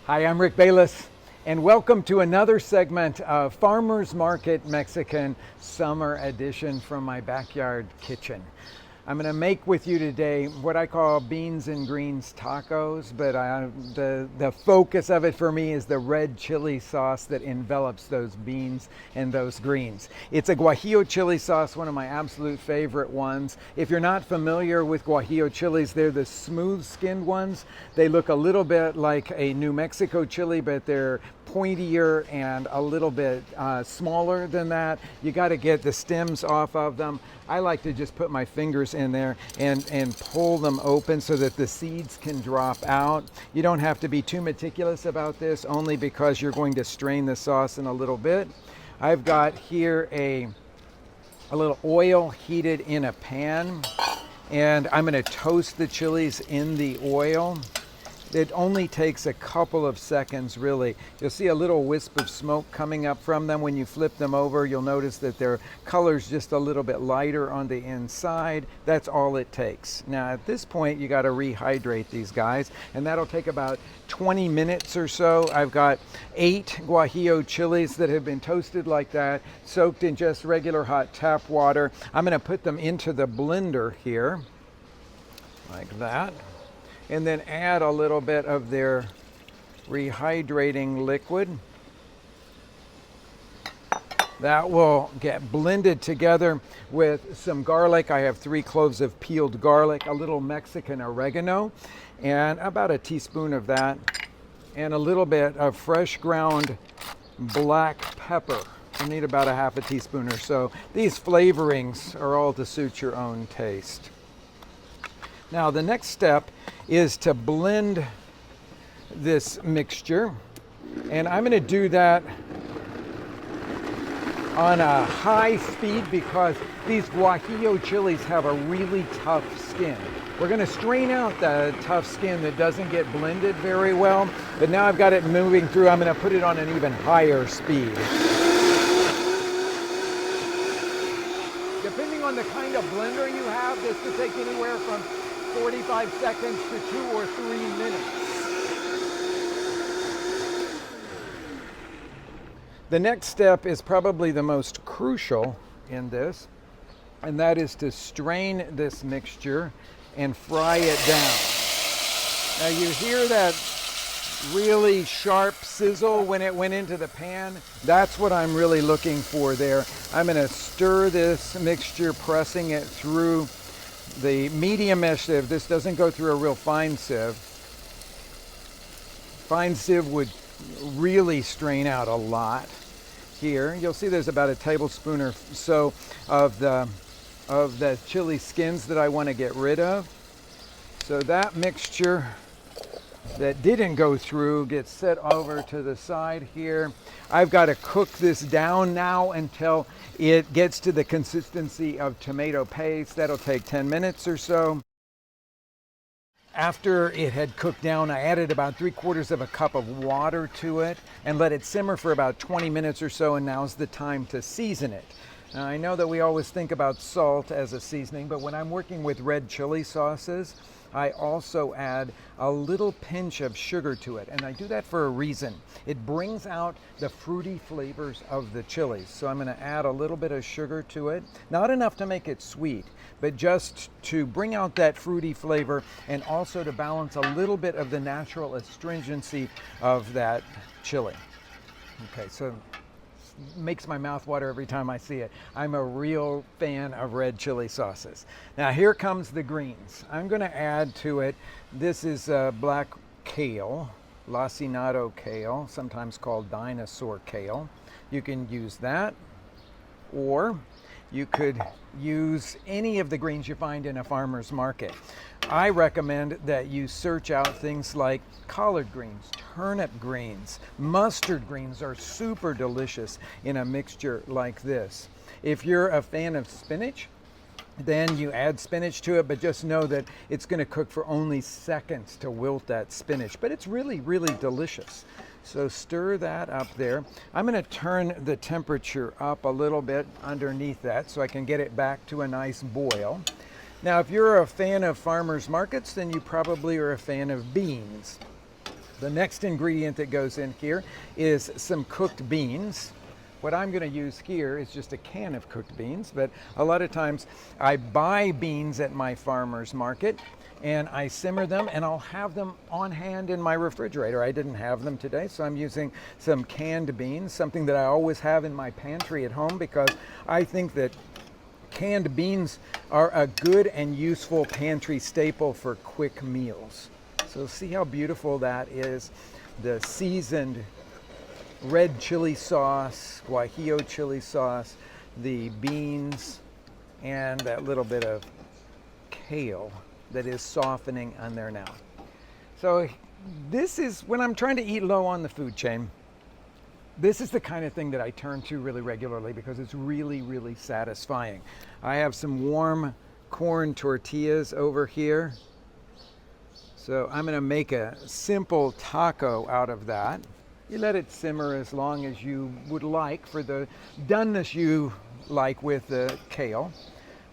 Hi, I'm Rick Bayless, and welcome to another segment of Farmers Market Mexican Summer Edition from my backyard kitchen. I'm going to make with you today what I call beans and greens tacos, but the focus of it for me is the red chili sauce that envelops those beans and those greens. It's a guajillo chili sauce, one of my absolute favorite ones. If you're not familiar with guajillo chilies, they're the smooth skinned ones. They look a little bit like a New Mexico chili, but they're pointier and a little bit smaller than that. You got to get the stems off of them. I like to just put my fingers in there and pull them open so that the seeds can drop out. You don't have to be too meticulous about this, only because you're going to strain the sauce in a little bit. I've got here a little oil heated in a pan, and I'm going to toast the chilies in the oil. It only takes a couple of seconds, really. You'll see a little wisp of smoke coming up from them. When you flip them over, you'll notice that their color's just a little bit lighter on the inside. That's all it takes. Now, at this point, you got to rehydrate these guys, and that'll take about 20 minutes or so. I've got 8 guajillo chilies that have been toasted like that, soaked in just regular hot tap water. I'm going to put them into the blender here, like that, and then add a little bit of their rehydrating liquid. That will get blended together with some garlic. I have 3 cloves of peeled garlic, a little Mexican oregano, and about a teaspoon of that, and a little bit of fresh ground black pepper. You need about a half a teaspoon or so. These flavorings are all to suit your own taste. Now, the next step is to blend this mixture, and I'm going to do that on a high speed because these guajillo chilies have a really tough skin. We're going to strain out the tough skin that doesn't get blended very well, but now I've got it moving through. I'm going to put it on an even higher speed. Depending on the kind of blender you have, this could take anywhere from 45 seconds to 2 or 3 minutes. The next step is probably the most crucial in this, and that is to strain this mixture and fry it down. Now, you hear that really sharp sizzle when it went into the pan? That's what I'm really looking for there. I'm going to stir this mixture, pressing it through the medium-ish sieve. This doesn't go through a real fine sieve. Fine sieve would really strain out a lot. Here, you'll see there's about a tablespoon or so of the chili skins that I want to get rid of. So that mixture that didn't go through gets set over to the side here. I've got to cook this down now until it gets to the consistency of tomato paste. That'll take 10 minutes or so. After it had cooked down, I added about 3/4 of a cup of water to it and let it simmer for about 20 minutes or so, and now's the time to season it. Now, I know that we always think about salt as a seasoning, but when I'm working with red chili sauces, I also add a little pinch of sugar to it, and I do that for a reason. It brings out the fruity flavors of the chilies. So I'm going to add a little bit of sugar to it, not enough to make it sweet, but just to bring out that fruity flavor and also to balance a little bit of the natural astringency of that chili. Okay, so makes my mouth water every time I see it. I'm a real fan of red chili sauces. Now, here comes the greens. I'm going to add to it, this is black kale, lacinato kale, sometimes called dinosaur kale. You can use that, or you could use any of the greens you find in a farmer's market. I recommend that you search out things like collard greens, turnip greens, mustard greens are super delicious in a mixture like this. If you're a fan of spinach, then you add spinach to it, but just know that it's going to cook for only seconds to wilt that spinach, but it's really, really delicious. So stir that up there. I'm going to turn the temperature up a little bit underneath that so I can get it back to a nice boil. Now, if you're a fan of farmers markets, then you probably are a fan of beans. The next ingredient that goes in here is some cooked beans. What I'm going to use here is just a can of cooked beans, but a lot of times I buy beans at my farmer's market and I simmer them and I'll have them on hand in my refrigerator. I didn't have them today, so I'm using some canned beans, something that I always have in my pantry at home because I think that canned beans are a good and useful pantry staple for quick meals. So see how beautiful that is. The seasoned red chili sauce, guajillo chili sauce, the beans, and that little bit of kale that is softening on there now. So this is, when I'm trying to eat low on the food chain, this is the kind of thing that I turn to really regularly because it's really, really satisfying. I have some warm corn tortillas over here. So I'm going to make a simple taco out of that. You let it simmer as long as you would like for the doneness you like with the kale.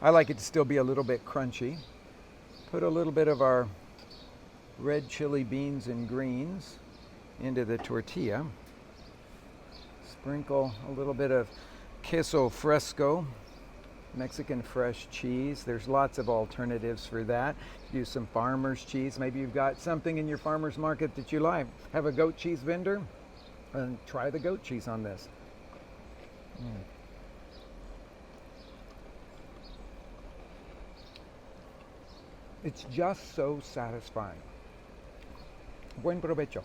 I like it to still be a little bit crunchy. Put a little bit of our red chili beans and greens into the tortilla. Sprinkle a little bit of queso fresco, Mexican fresh cheese. There's lots of alternatives for that. Use some farmer's cheese. Maybe you've got something in your farmer's market that you like. Have a goat cheese vendor and try the goat cheese on this. It's just so satisfying. Buen provecho.